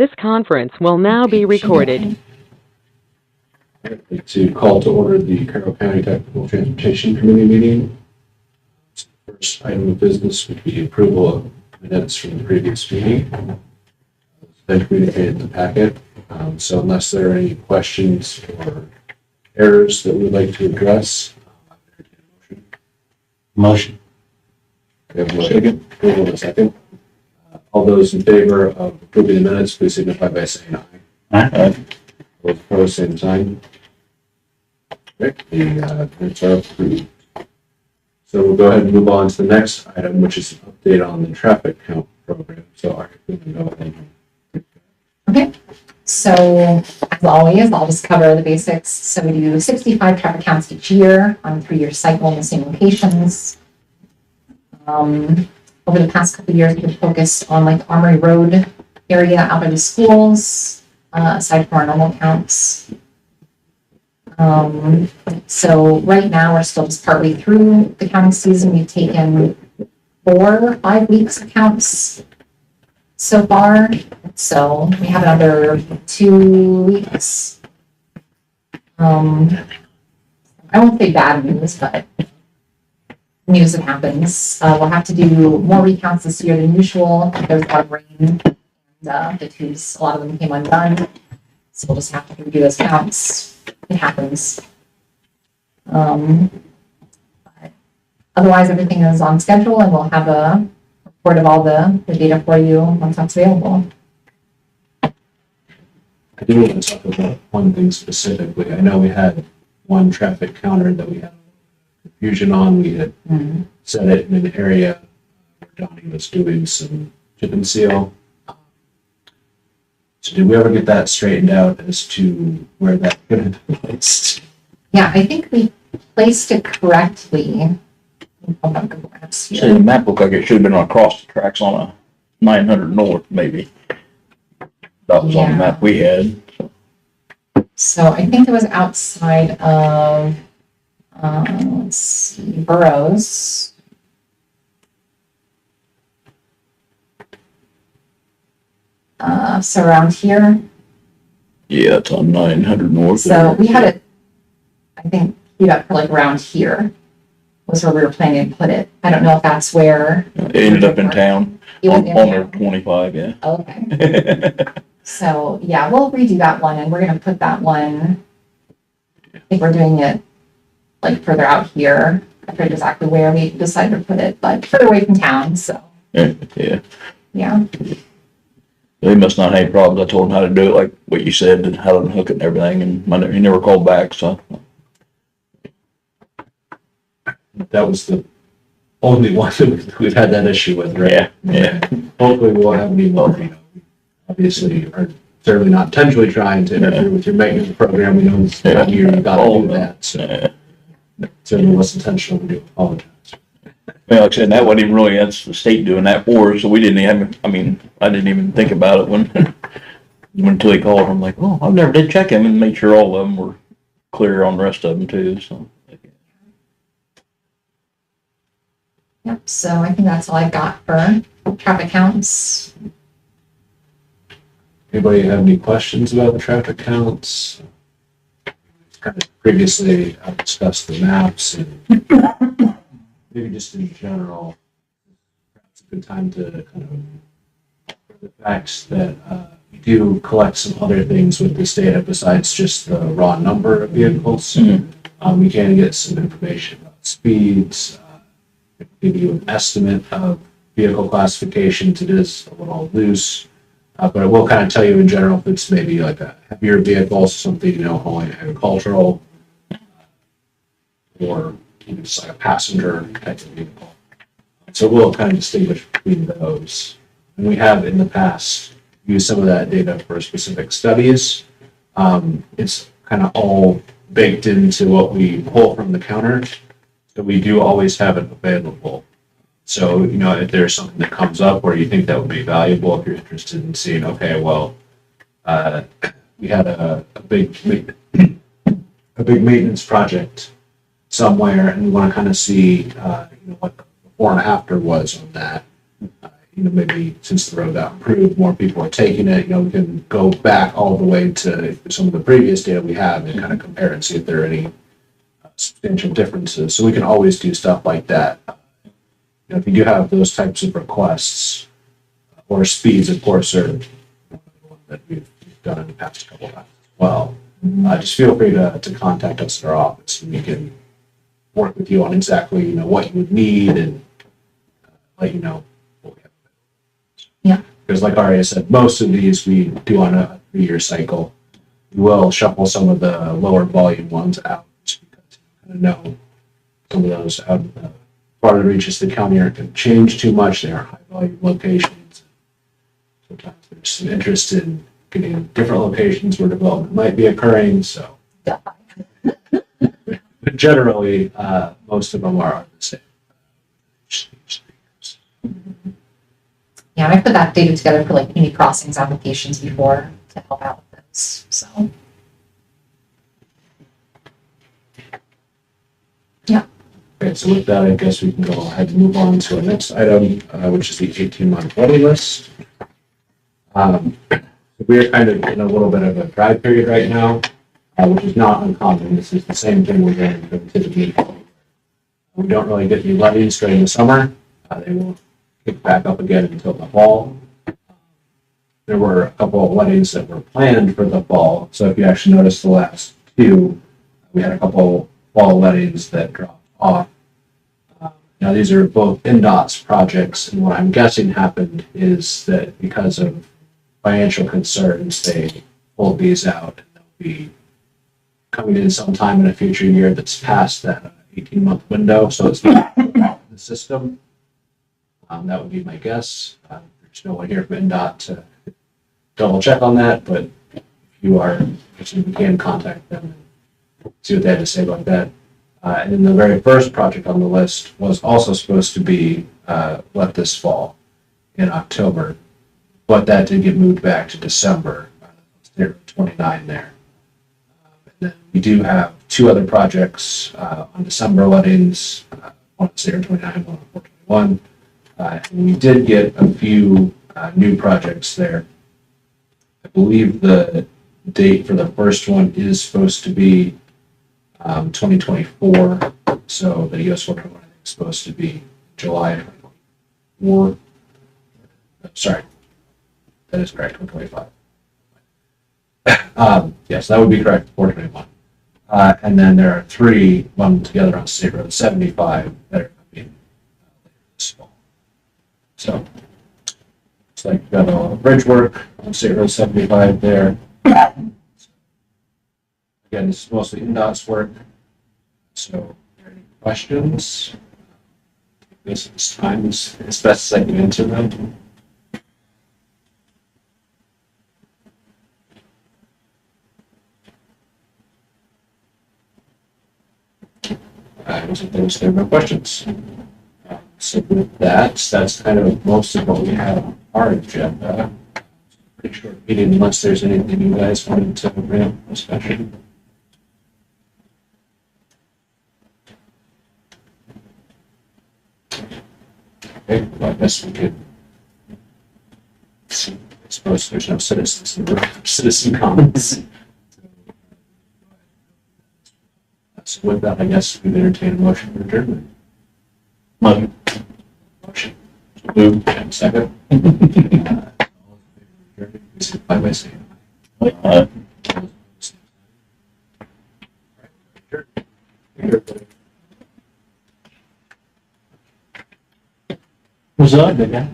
This conference will now be recorded. I'd like to call to order the Carroll County Technical Transportation Committee meeting. First item of business would be approval of minutes from the previous meeting. Then communicated in the packet. So unless there are any questions or errors that we would like to address, Motion. we have a motion. Approval in a second. All those in favor of approving the minutes, please signify by saying aye. Aye. Those opposed, same sign. Okay, the minutes are approved. So we'll go ahead and move on to the next item, which is an update on the traffic count program. So I can go ahead. Okay, so as always, I'll just cover the basics. So we do 65 traffic counts each year on a 3-year cycle in the same locations. Over the past couple of years, we've focused on like the Armory Road area out by the schools, aside from our normal counts. So right now, we're still just partway through the counting season. We've taken 4 or 5 weeks of counts so far. So we have another 2 weeks. I won't say bad news, but news that happens. We'll have to do more recounts this year than usual. There's a lot of rain, and the tubes, a lot of them came undone. So we'll just have to redo those counts. It happens. But otherwise, everything is on schedule, and we'll have a report of all the data for you once that's available. I do want to talk about one thing specifically. I know we had one traffic counter that we had confusion on. We had set it in an area where Donnie was doing some chip and seal. So did we ever get that straightened out as to where that could have been placed? Yeah, I think we placed it correctly. I'll have Google Maps here. See, the map looked like it should have been across the tracks on a 900 north, maybe. That was on Yeah. the map we had. So I think it was outside of, let's see, Burroughs. So around here. Yeah, it's on 900 north. So we had it, I think, queued up for like around here was where we were planning to put it. I don't know if that's where. It ended up in town. It was On in their town. 25, yeah. Okay. So, yeah, we'll redo that one, and we're gonna put that one, I think we're doing it like further out here. I forget exactly where we decided to put it, but further away from town, so, Yeah. yeah. They must not have any problems. I told them how to do it, like what you said, and how to hook it and everything, and he never called back, so. That was the only one that we've had that issue with, right? Yeah. Hopefully we won't have any more. You know, obviously, are certainly not intentionally trying to interfere with your maintenance program. We know it's not you, you gotta do that, so Yeah. certainly was intentional, we do apologize. Well, like I said, that wasn't even really, that's the state doing that for us, so we didn't even, I didn't even think about it when until he called. I'm like, oh, I never did check him and made sure all of them were clear on the rest of them too, so. Yep, so I think that's all I've got for traffic counts. Anybody have any questions about the traffic counts? Kind of previously discussed the maps and maybe just in general, perhaps a good time to kind of the facts that we do collect some other things with this data besides just the raw number of vehicles. We can get some information about speeds, give you an estimate of vehicle classifications. It is a little loose, but it will kind of tell you in general if it's maybe like a heavier vehicle, something, you know, hauling agricultural, or even just like a passenger type of vehicle. So we'll kind of distinguish between those. And we have in the past used some of that data for specific studies. It's kind of all baked into what we pull from the counter. So we do always have it available. So, you know, if there's something that comes up where you think that would be valuable, if you're interested in seeing, okay, well, we had a big maintenance project somewhere, and we want to kind of see, you know, what the before and after was on that. maybe since the road got improved, more people are taking it, we can go back all the way to some of the previous data we have and kind of compare and see if there are any substantial differences. So we can always do stuff like that. If you do have those types of requests, or speeds, of course, are one that we've done in the past couple of times as well. Just feel free to contact us at our office, and we can work with you on exactly what you would need and let you know what we have. Yeah. Because like Aria said, most of these we do on a 3-year cycle. We will shuffle some of the lower volume ones out just because you know some of those out in the farther reaches of the county aren't going to change too much. They are high volume locations. Sometimes there's some interest in getting different locations where development might be occurring. So but generally, most of them are the same. Yeah, I put that data together for like community crossings applications before to help out with this, so. Okay, so with that, I guess we can go ahead and move on to our next item, which is the 18-month waiting list. We are kind of in a little bit of a dry period right now, which is not uncommon. This is the same thing we're going to typically. We don't really get any lettings during the summer. They will pick back up again until the fall. There were a couple of weddings that were planned for the fall. So if you actually notice the last two, we had a couple fall weddings that dropped off. Now these are both NDOT's projects, and what I'm guessing happened is that because of financial concerns, they pulled these out, and they'll be coming in sometime in a future year that's past that 18-month window, so it's not in the system. That would be my guess. There's no one here from NDOT to double check on that, but if you are, if you can contact them and see what they had to say about that. And then the very first project on the list was also supposed to be let this fall in October, but that did get moved back to December. There 29 there. And then we do have two other projects on December lettings, one at 29, one at 421. And we did get a few new projects there. I believe the date for the first one is supposed to be 2024, so the US 421 I think is supposed to be July 2024. Sorry, that is correct, 2025. Yes, that would be correct, 421. And then there are three lumped together on State Road 75 that are coming later this fall. So it's like we've got a bridge work on State Road 75 there. Again, this is mostly NDOT's work. So, are there any questions? This time is as best as I can answer them. There are no questions. So with that, that's kind of most of what we have on our agenda. Pretty short meeting unless there's anything you guys wanted to bring up for discussion. Okay, well, I guess we could. I suppose there's no citizens in the room, citizen comments. So with that, I guess we'd entertain a motion for adjournment. Motion. Motion. Move. And second. All in favor of adjournment, please signify by saying aye. What's up, big guy?